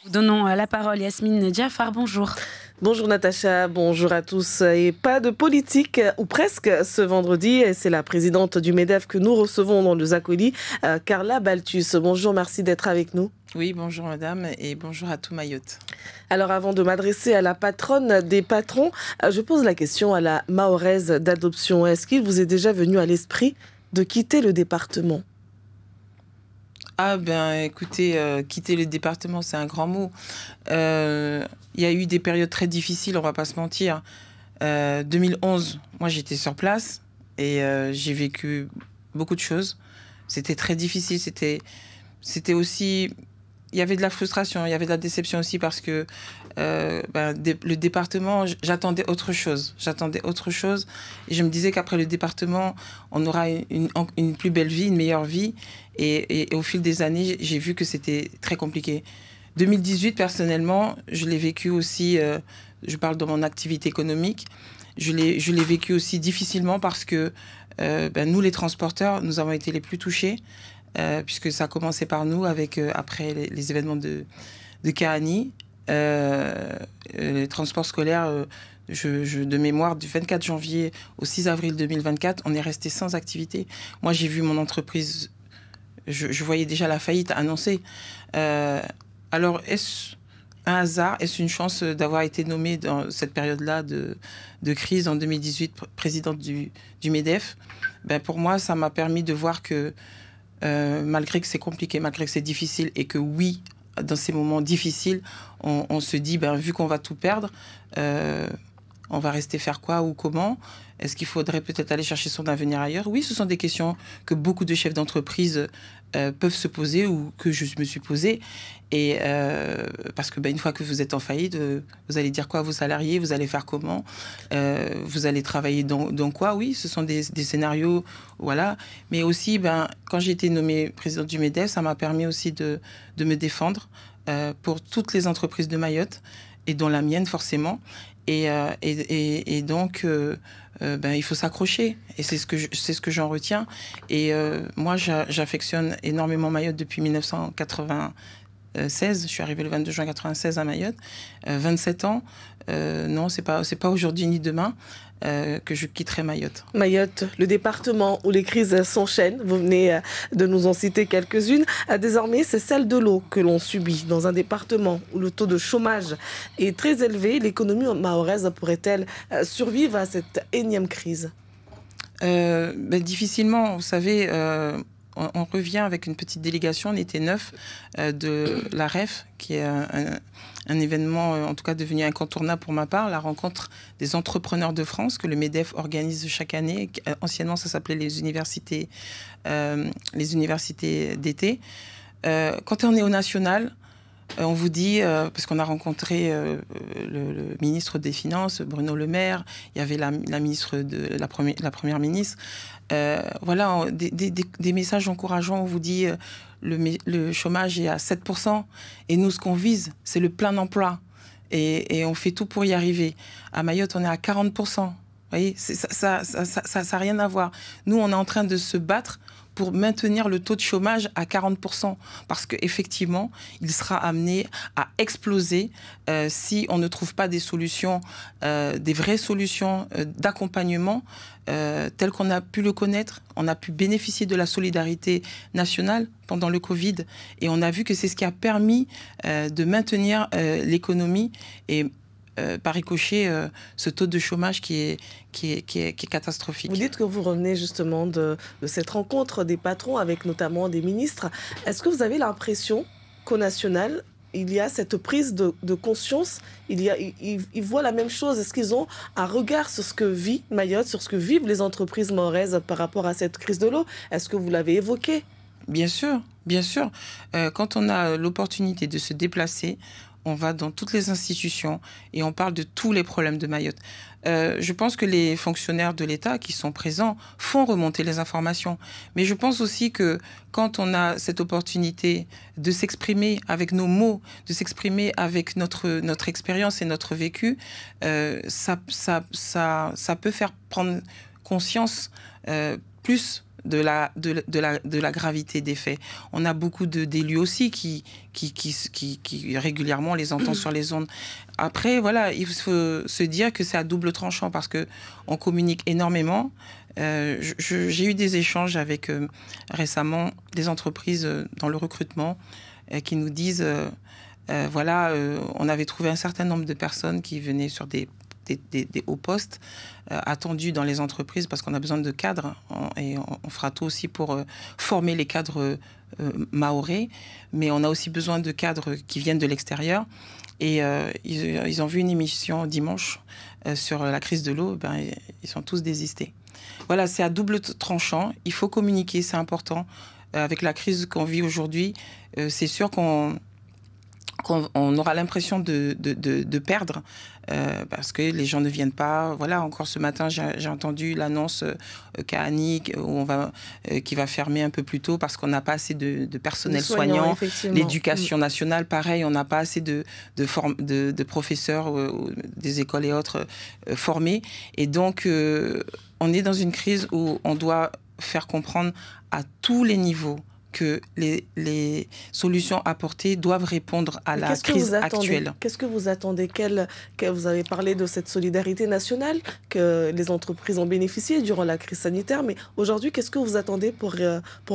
Nous donnons la parole à Yasmine Diafar, bonjour. Bonjour Natacha, bonjour à tous. Et pas de politique, ou presque, ce vendredi. C'est la présidente du MEDEF que nous recevons dans le Zacoli, Carla Baltus. Bonjour, merci d'être avec nous. Oui, bonjour madame et bonjour à tout Mayotte. Alors avant de m'adresser à la patronne des patrons, je pose la question à la mahoraise d'adoption. Est-ce qu'il vous est déjà venu à l'esprit de quitter le département ? Ah ben écoutez, quitter le département, c'est un grand mot. Il y a eu des périodes très difficiles, on va pas se mentir. 2011, moi j'étais sur place et j'ai vécu beaucoup de choses. C'était très difficile, c'était aussi... Il y avait de la frustration, il y avait de la déception aussi parce que le département, j'attendais autre chose. Et je me disais qu'après le département, on aura une plus belle vie, une meilleure vie. Et au fil des années, j'ai vu que c'était très compliqué. 2018, personnellement, je l'ai vécu aussi, je parle de mon activité économique, je l'ai vécu aussi difficilement parce que nous, les transporteurs, nous avons été les plus touchés. Puisque ça a commencé par nous avec après les événements de Kahani, les transports scolaires, de mémoire, du 24 janvier au 6 avril 2024, on est resté sans activité. Moi, j'ai vu mon entreprise, je voyais déjà la faillite annoncée. Alors, est-ce un hasard, est-ce une chance d'avoir été nommée dans cette période-là de crise en 2018, présidente du MEDEF? Pour moi, ça m'a permis de voir que malgré que c'est compliqué, malgré que c'est difficile et que oui, dans ces moments difficiles, on se dit, vu qu'on va tout perdre, on va rester faire quoi ou comment? Est-ce qu'il faudrait peut-être aller chercher son avenir ailleurs? Oui, ce sont des questions que beaucoup de chefs d'entreprise peuvent se poser ou que je me suis posée. Et parce que une fois que vous êtes en faillite, vous allez dire quoi à vos salariés? Vous allez faire comment? Vous allez travailler dans quoi? Oui, ce sont des scénarios, voilà. Mais aussi, quand j'ai été nommée présidente du MEDEF, ça m'a permis aussi de me défendre pour toutes les entreprises de Mayotte et dont la mienne forcément. Et donc, il faut s'accrocher. Et c'est ce que j'en retiens. Et moi, j'affectionne énormément Mayotte depuis 1996. Je suis arrivée le 22 juin 1996 à Mayotte. 27 ans. Non, c'est pas aujourd'hui ni demain que je quitterai Mayotte. Mayotte, le département où les crises s'enchaînent, vous venez de nous en citer quelques-unes. Désormais, c'est celle de l'eau que l'on subit. Dans un département où le taux de chômage est très élevé, l'économie mahoraise pourrait-elle survivre à cette énième crise? Difficilement, vous savez... On revient avec une petite délégation, on était 9 de la REF, qui est un événement, en tout cas devenu incontournable pour ma part, la rencontre des entrepreneurs de France que le MEDEF organise chaque année. Anciennement, ça s'appelait les universités d'été. Quand on est au national, on vous dit, parce qu'on a rencontré le ministre des Finances, Bruno Le Maire, il y avait la ministre la première ministre. Voilà, des messages encourageants. On vous dit le chômage est à 7%. Et nous, ce qu'on vise, c'est le plein emploi. Et on fait tout pour y arriver. À Mayotte, on est à 40%. Vous voyez, ça n'a rien à voir. Nous, on est en train de se battre pour maintenir le taux de chômage à 40%. Parce qu'effectivement, il sera amené à exploser si on ne trouve pas des solutions, des vraies solutions d'accompagnement telles qu'on a pu le connaître. On a pu bénéficier de la solidarité nationale pendant le Covid. Et on a vu que c'est ce qui a permis de maintenir l'économie et par ricochet, ce taux de chômage qui est catastrophique. Vous dites que vous revenez justement de cette rencontre des patrons avec notamment des ministres. Est-ce que vous avez l'impression qu'au national, il y a cette prise de conscience, ils voient la même chose? Est-ce qu'ils ont un regard sur ce que vit Mayotte, sur ce que vivent les entreprises mahoraises par rapport à cette crise de l'eau? Est-ce que vous l'avez évoqué? Bien sûr, bien sûr. Quand on a l'opportunité de se déplacer, on va dans toutes les institutions et on parle de tous les problèmes de Mayotte. Je pense que les fonctionnaires de l'État qui sont présents font remonter les informations. Mais je pense aussi que quand on a cette opportunité de s'exprimer avec nos mots, de s'exprimer avec notre expérience et notre vécu, ça peut faire prendre conscience plus de la gravité des faits. On a beaucoup d'élus aussi qui régulièrement, on les entend sur les ondes. Après, voilà, il faut se dire que c'est à double tranchant parce qu'on communique énormément. J'ai eu des échanges avec récemment des entreprises dans le recrutement qui nous disent, on avait trouvé un certain nombre de personnes qui venaient sur des hauts postes attendus dans les entreprises parce qu'on a besoin de cadres et on fera tout aussi pour former les cadres mahorais, mais on a aussi besoin de cadres qui viennent de l'extérieur. Et ils ont vu une émission dimanche sur la crise de l'eau, ils sont tous désistés. Voilà, c'est à double tranchant. Il faut communiquer, c'est important. Avec la crise qu'on vit aujourd'hui, c'est sûr qu'on aura l'impression de perdre parce que les gens ne viennent pas. Voilà, encore ce matin, j'ai entendu l'annonce qu'à Annick, qui va fermer un peu plus tôt parce qu'on n'a pas assez de personnel soignant. L'éducation nationale, pareil, on n'a pas assez de professeurs des écoles et autres formés. Et donc, on est dans une crise où on doit faire comprendre à tous les niveaux que les solutions apportées doivent répondre à la crise actuelle. Qu'est-ce que vous attendez? Vous avez parlé de cette solidarité nationale que les entreprises ont bénéficié durant la crise sanitaire, mais aujourd'hui, qu'est-ce que vous attendez pour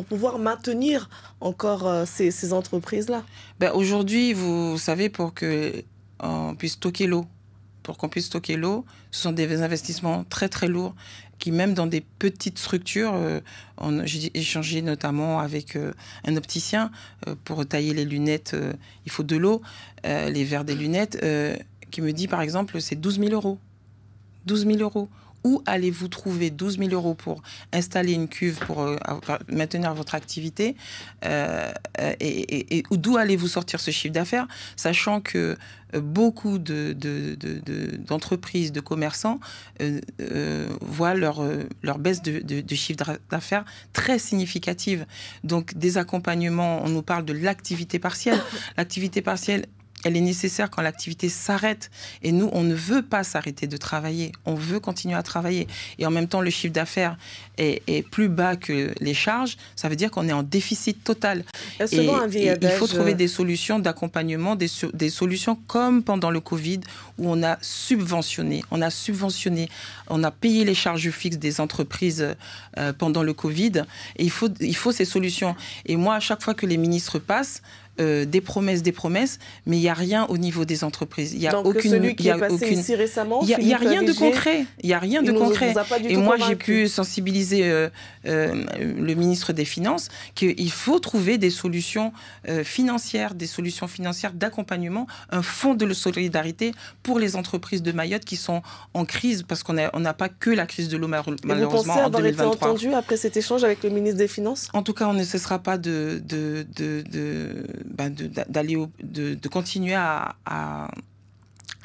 pouvoir maintenir encore ces entreprises-là? Aujourd'hui, vous savez, pour qu'on puisse stocker l'eau, ce sont des investissements très très lourds qui, même dans des petites structures, j'ai échangé notamment avec un opticien pour tailler les lunettes, il faut de l'eau, les verres des lunettes, qui me dit par exemple c'est 12 000 euros. 12 000 euros. Où allez-vous trouver 12 000 euros pour installer une cuve, pour maintenir votre activité et d'où allez-vous sortir ce chiffre d'affaires, sachant que beaucoup d'entreprises, de commerçants voient leur baisse de chiffre d'affaires très significative. Donc des accompagnements, on nous parle de l'activité partielle. L'activité partielle, elle est nécessaire quand l'activité s'arrête. Et nous, on ne veut pas s'arrêter de travailler. On veut continuer à travailler. Et en même temps, le chiffre d'affaires est plus bas que les charges. Ça veut dire qu'on est en déficit total. Et il faut trouver des solutions d'accompagnement, des solutions comme pendant le Covid, où on a subventionné. On a payé les charges fixes des entreprises pendant le Covid. Et il faut ces solutions. Et moi, à chaque fois que les ministres passent, des promesses, mais il n'y a rien au niveau des entreprises. Il y a donc celui qui est passé ici récemment, il n'y a rien de concret. Il y a rien de concret. Et moi, j'ai pu sensibiliser le ministre des Finances qu'il faut trouver des solutions financières, d'accompagnement, un fonds de solidarité pour les entreprises de Mayotte qui sont en crise, parce qu'on n'a pas que la crise de l'eau malheureusement et vous pensez en avoir 2023. été entendu après cet échange avec le ministre des Finances? En tout cas, on ne cessera pas de continuer à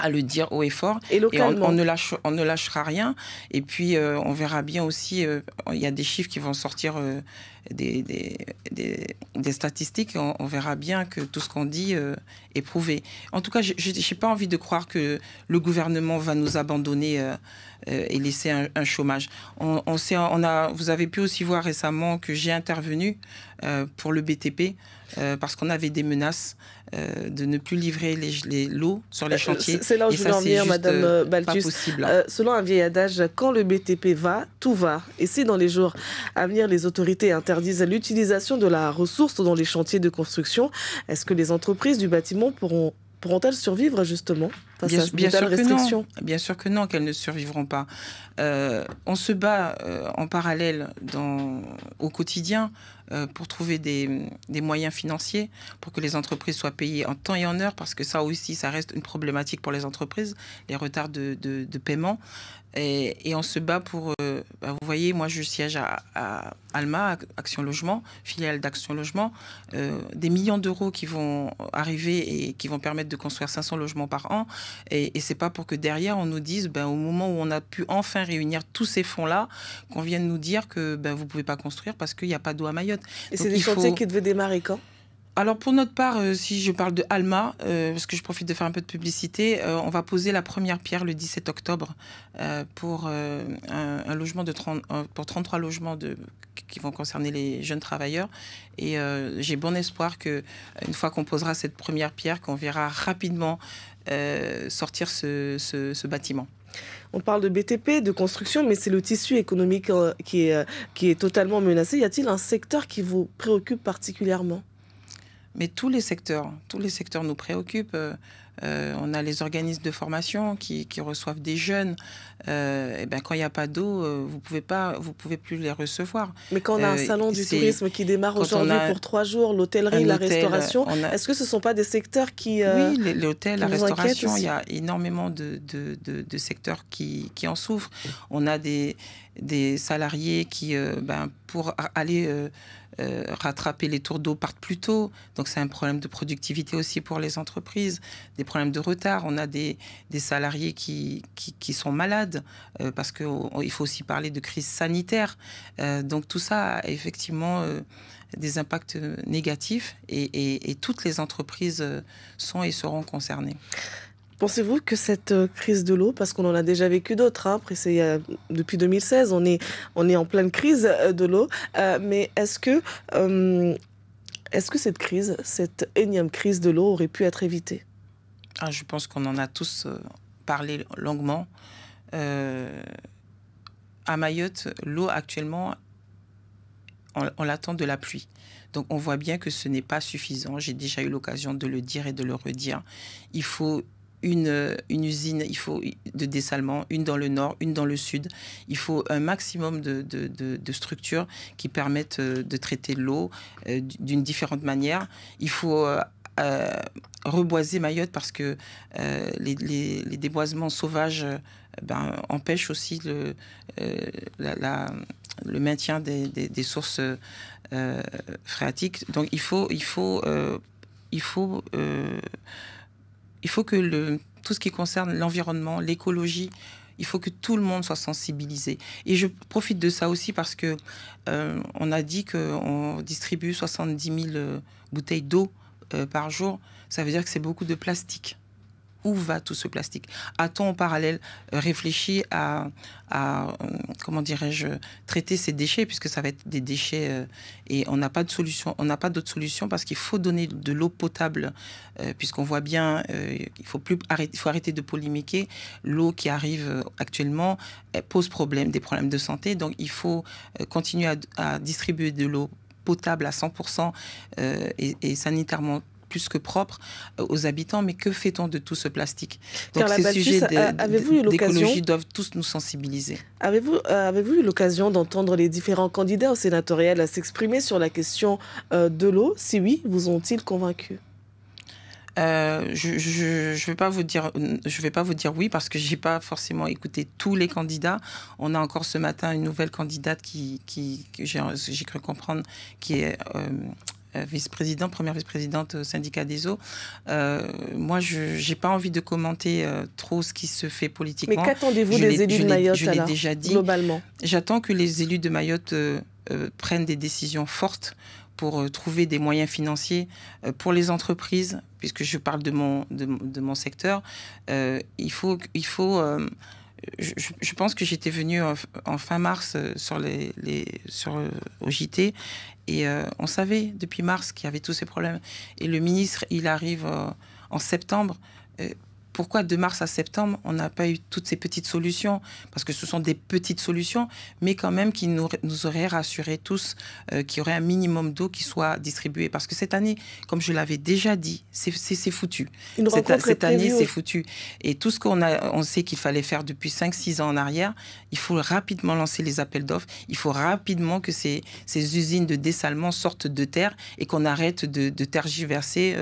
le dire haut et fort. Et localement. Et on ne lâchera rien. Et puis, on verra bien aussi, il y a des chiffres qui vont sortir, des statistiques. On verra bien que tout ce qu'on dit est prouvé. En tout cas, je n'ai pas envie de croire que le gouvernement va nous abandonner et laisser un chômage. Vous avez pu aussi voir récemment que j'ai intervenu pour le BTP parce qu'on avait des menaces de ne plus livrer l'eau sur les chantiers. C'est là où je voulais en venir, Madame Balthus. Pas possible. Selon un vieil adage, quand le BTP va, tout va. Et si dans les jours à venir, les autorités interdisent l'utilisation de la ressource dans les chantiers de construction, est-ce que les entreprises du bâtiment pourront-elles survivre justement face à de telles restrictions? Bien sûr que non, qu'elles ne survivront pas. On se bat en parallèle au quotidien pour trouver des moyens financiers pour que les entreprises soient payées en temps et en heure, parce que ça aussi, ça reste une problématique pour les entreprises, les retards de paiement. Et on se bat pour... vous voyez, moi, je siège à Alma, Action Logement, filiale d'Action Logement, des millions d'euros qui vont arriver et qui vont permettre de construire 500 logements par an. Et c'est pas pour que derrière, on nous dise, au moment où on a pu enfin réunir tous ces fonds-là, qu'on vienne nous dire que vous pouvez pas construire parce qu'il n'y a pas d'eau à Mayotte. Et c'est des chantiers qui devaient démarrer quand? Alors pour notre part, si je parle de Alma, parce que je profite de faire un peu de publicité, on va poser la première pierre le 17 octobre pour un logement pour 33 logements qui vont concerner les jeunes travailleurs. Et j'ai bon espoir qu'une fois qu'on posera cette première pierre, qu'on verra rapidement sortir ce bâtiment. On parle de BTP, de construction, mais c'est le tissu économique qui est totalement menacé. Y a-t-il un secteur qui vous préoccupe particulièrement ? Mais tous les secteurs nous préoccupent. On a les organismes de formation qui reçoivent des jeunes. Et ben, quand il n'y a pas d'eau, vous pouvez plus les recevoir. Mais quand on a un salon du tourisme qui démarre aujourd'hui pour 3 jours, l'hôtellerie, la restauration, est-ce que ce ne sont pas des secteurs qui oui, l'hôtel, la restauration, il y a énormément de secteurs qui en souffrent. On a des salariés qui, pour aller rattraper les tours d'eau, partent plus tôt. Donc c'est un problème de productivité aussi pour les entreprises, des problèmes de retard. On a des salariés qui sont malades parce qu'il faut aussi parler de crise sanitaire. Donc tout ça a effectivement des impacts négatifs et toutes les entreprises sont et seront concernées. Pensez-vous que cette crise de l'eau, parce qu'on en a déjà vécu d'autres, après depuis 2016, on est en pleine crise de l'eau, mais est-ce que cette énième crise de l'eau aurait pu être évitée ? Je pense qu'on en a tous parlé longuement. À Mayotte, l'eau actuellement, on l'attend de la pluie. Donc on voit bien que ce n'est pas suffisant. J'ai déjà eu l'occasion de le dire et de le redire. Il faut une usine, il faut de dessalement, une dans le nord, une dans le sud. Il faut un maximum de structures qui permettent de traiter l'eau d'une différente manière. Il faut reboiser Mayotte parce que les déboisements sauvages empêchent aussi le maintien des sources phréatiques. Donc il faut que tout ce qui concerne l'environnement, l'écologie, il faut que tout le monde soit sensibilisé. Et je profite de ça aussi parce que on a dit qu'on distribue 70 000 bouteilles d'eau par jour. Ça veut dire que c'est beaucoup de plastique. Où va tout ce plastique ? A-t-on en parallèle réfléchi à comment dirais-je, traiter ces déchets, puisque ça va être des déchets et on n'a pas de solution, on n'a pas d'autre solution parce qu'il faut donner de l'eau potable, puisqu'on voit bien, il faut arrêter de polémiquer. L'eau qui arrive actuellement pose problème, des problèmes de santé, donc il faut continuer à distribuer de l'eau potable à 100% et sanitairement plus que propre aux habitants, mais que fait-on de tout ce plastique ? Donc ces sujets d'écologie doivent tous nous sensibiliser. Avez-vous eu l'occasion d'entendre les différents candidats au sénatorial s'exprimer sur la question de l'eau ? Si oui, vous ont-ils convaincus ? Je vais pas vous dire oui parce que j'ai pas forcément écouté tous les candidats. On a encore ce matin une nouvelle candidate que j'ai cru comprendre qui est première vice-présidente au syndicat des eaux. Moi, je n'ai pas envie de commenter trop ce qui se fait politiquement. Mais qu'attendez-vous des élus de Mayotte, je l'ai déjà dit. Globalement. J'attends que les élus de Mayotte prennent des décisions fortes pour trouver des moyens financiers pour les entreprises, puisque je parle de mon secteur. Je pense que j'étais venue en fin mars au JT et on savait depuis mars qu'il y avait tous ces problèmes. Et le ministre, il arrive en septembre. Pourquoi de mars à septembre, on n'a pas eu toutes ces petites solutions ? Parce que ce sont des petites solutions, mais quand même qui nous auraient rassurés tous qu'il y aurait un minimum d'eau qui soit distribuée. Parce que cette année, comme je l'avais déjà dit, c'est foutu. Cette année, c'est foutu. Et tout ce on sait qu'il fallait faire depuis 5-6 ans en arrière, il faut rapidement lancer les appels d'offres. Il faut rapidement que ces usines de dessalement sortent de terre et qu'on arrête de tergiverser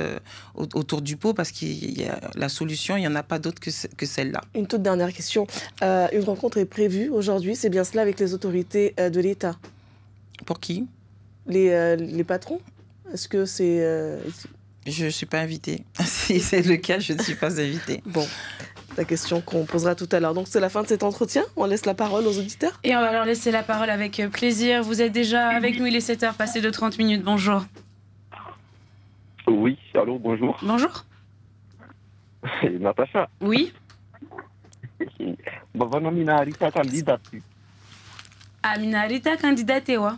autour du pot parce qu'il y a la solution. Il n'y en a pas d'autre que celle-là. Une toute dernière question. Une rencontre est prévue aujourd'hui, c'est bien cela, avec les autorités de l'État. Pour qui ? Les patrons ? Est-ce que c'est... Je ne suis pas invitée. Si c'est le cas, je ne suis pas invitée. Bon, la question qu'on posera tout à l'heure. Donc c'est la fin de cet entretien. On laisse la parole aux auditeurs. Et on va leur laisser la parole avec plaisir. Vous êtes déjà avec nous, il est 7h passé de 30 minutes. Bonjour. Oui, allô, bonjour. Bonjour. Natacha. Oui. Bavana mina Rita candidate. Amina Rita, candidate, wa.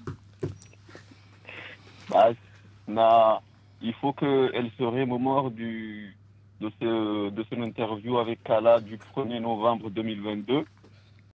Bah, il faut qu'elle se remémore de son interview avec Kala du 1er novembre 2022.